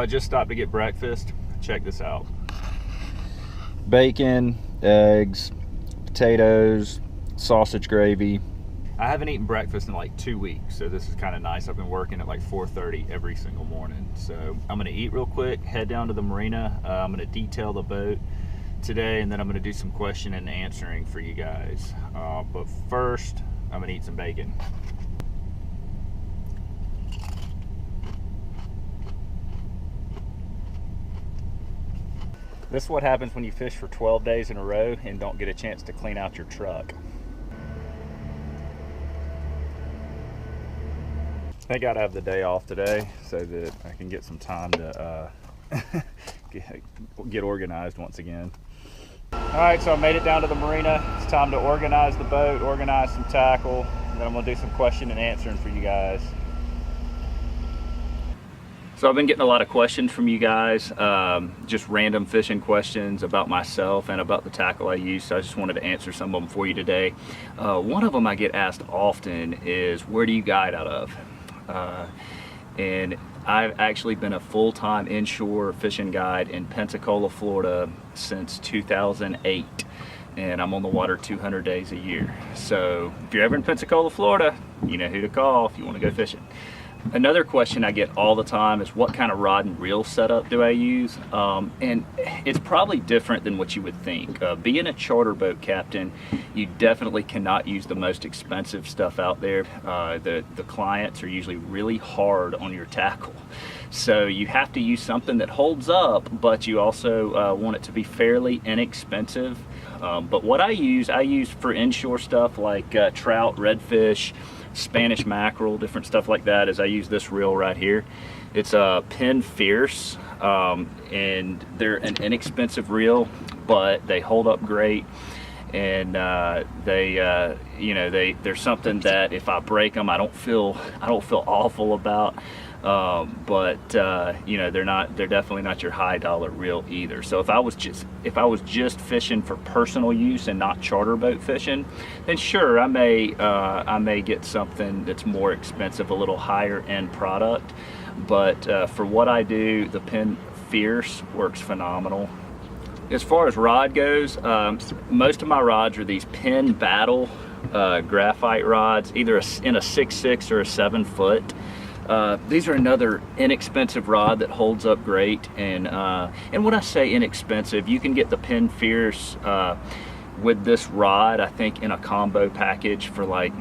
I just stopped to get breakfast. Check this out. Bacon, eggs, potatoes, sausage gravy. I haven't eaten breakfast in like 2 weeks, so this is kind of nice. I've been working at like 4:30 every single morning. So I'm gonna eat real quick, head down to the marina. I'm gonna detail the boat today, and then I'm gonna do some question and answering for you guys. But first, I'm gonna eat some bacon. This is what happens when you fish for 12 days in a row and don't get a chance to clean out your truck. I gotta have the day off today so that I can get some time to get organized once again. All right, so I made it down to the marina. It's time to organize the boat, organize some tackle, and then I'm gonna do some question and answering for you guys. So I've been getting a lot of questions from you guys, just random fishing questions about myself and about the tackle I use, so I just wanted to answer some of them for you today. One of them I get asked often is, where do you guide out of? And I've actually been a full-time inshore fishing guide in Pensacola, Florida since 2008, and I'm on the water 200 days a year. So if you're ever in Pensacola, Florida, you know who to call if you want to go fishing. Another question I get all the time is, what kind of rod and reel setup do I use? And it's probably different than what you would think. Being a charter boat captain, you definitely cannot use the most expensive stuff out there. The clients are usually really hard on your tackle. So you have to use something that holds up, but you also want it to be fairly inexpensive. But what I use for inshore stuff like trout, redfish, Spanish mackerel, different stuff like that, is I use this reel right here. It's a Penn Fierce, and they're an inexpensive reel, but they hold up great. And they're something that if I break them, I don't feel awful about. They're definitely not your high dollar reel either. So if I was just fishing for personal use and not charter boat fishing, then sure, I may get something that's more expensive, a little higher end product. But for what I do, the Penn Fierce works phenomenal. As far as rod goes, most of my rods are these Penn Battle graphite rods, either in a 6'6" or a 7 foot. These are another inexpensive rod that holds up great. And when I say inexpensive, you can get the Penn Fierce with this rod, I think, in a combo package for like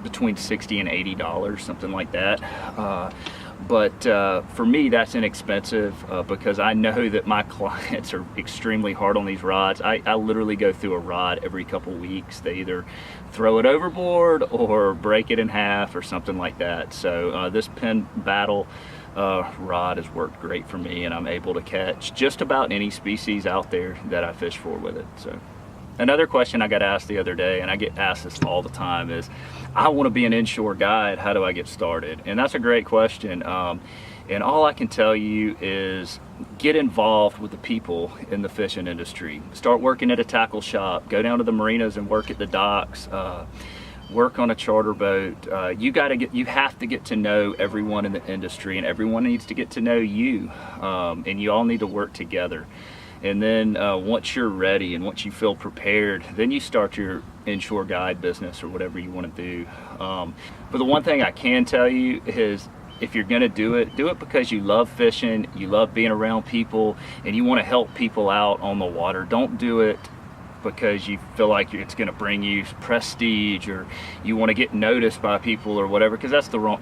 between $60 and $80, something like that. But for me, that's inexpensive because I know that my clients are extremely hard on these rods. I literally go through a rod every couple weeks. They either throw it overboard or break it in half or something like that. So this Penn Battle rod has worked great for me, and I'm able to catch just about any species out there that I fish for with it. So another question I got asked the other day, and I get asked this all the time, is, I want to be an inshore guide, how do I get started? And that's a great question. And all I can tell you is get involved with the people in the fishing industry. Start working at a tackle shop, go down to the marinas and work at the docks, work on a charter boat. You have to get to know everyone in the industry, and everyone needs to get to know you, and you all need to work together. And then once you're ready and once you feel prepared, then you start your inshore guide business or whatever you want to do. But the one thing I can tell you is, if you're going to do it because you love fishing, you love being around people, and you want to help people out on the water. Don't do it because you feel like it's going to bring you prestige, or you want to get noticed by people or whatever, because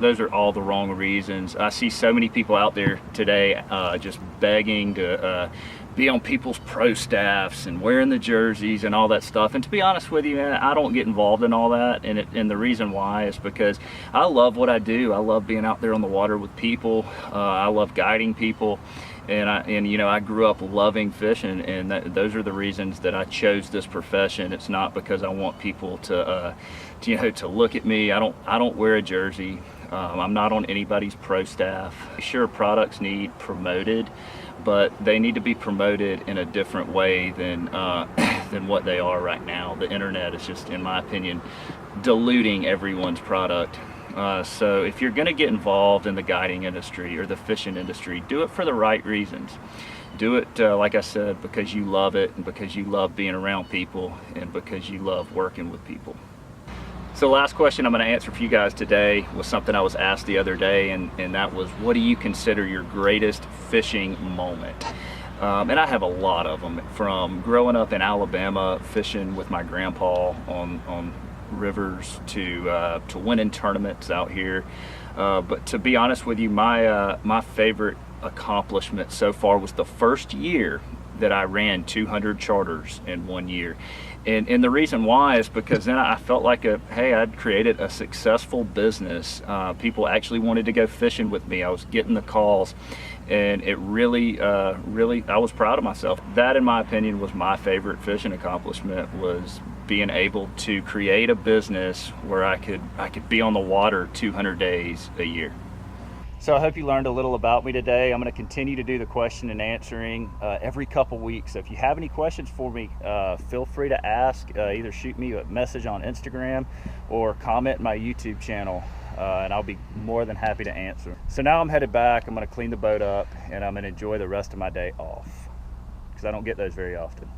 those are all the wrong reasons. I see so many people out there today just begging to be on people's pro staffs and wearing the jerseys and all that stuff. And to be honest with you, man, I don't get involved in all that. And the reason why is because I love what I do. I love being out there on the water with people. I love guiding people. And I grew up loving fishing, and those are the reasons that I chose this profession. It's not because I want people to look at me. I don't wear a jersey. I'm not on anybody's pro staff. Sure, products need promoted, but they need to be promoted in a different way than what they are right now. The internet is just, in my opinion, diluting everyone's product. So if you're going to get involved in the guiding industry or the fishing industry, do it for the right reasons. Do it, like I said, because you love it, and because you love being around people, and because you love working with people. So the last question I'm going to answer for you guys today was something I was asked the other day, and that was, what do you consider your greatest fishing moment? And I have a lot of them, from growing up in Alabama fishing with my grandpa on rivers to winning tournaments out here. But to be honest with you, my favorite accomplishment so far was the first year that I ran 200 charters in 1 year. And the reason why is because then I felt like hey, I'd created a successful business. People actually wanted to go fishing with me. I was getting the calls, and it really, I was proud of myself. That, in my opinion, was my favorite fishing accomplishment, was being able to create a business where I could be on the water 200 days a year. So I hope you learned a little about me today. I'm going to continue to do the question and answering every couple weeks. So if you have any questions for me, feel free to ask. Either shoot me a message on Instagram or comment in my YouTube channel, and I'll be more than happy to answer. So now I'm headed back. I'm going to clean the boat up, and I'm going to enjoy the rest of my day off, because I don't get those very often.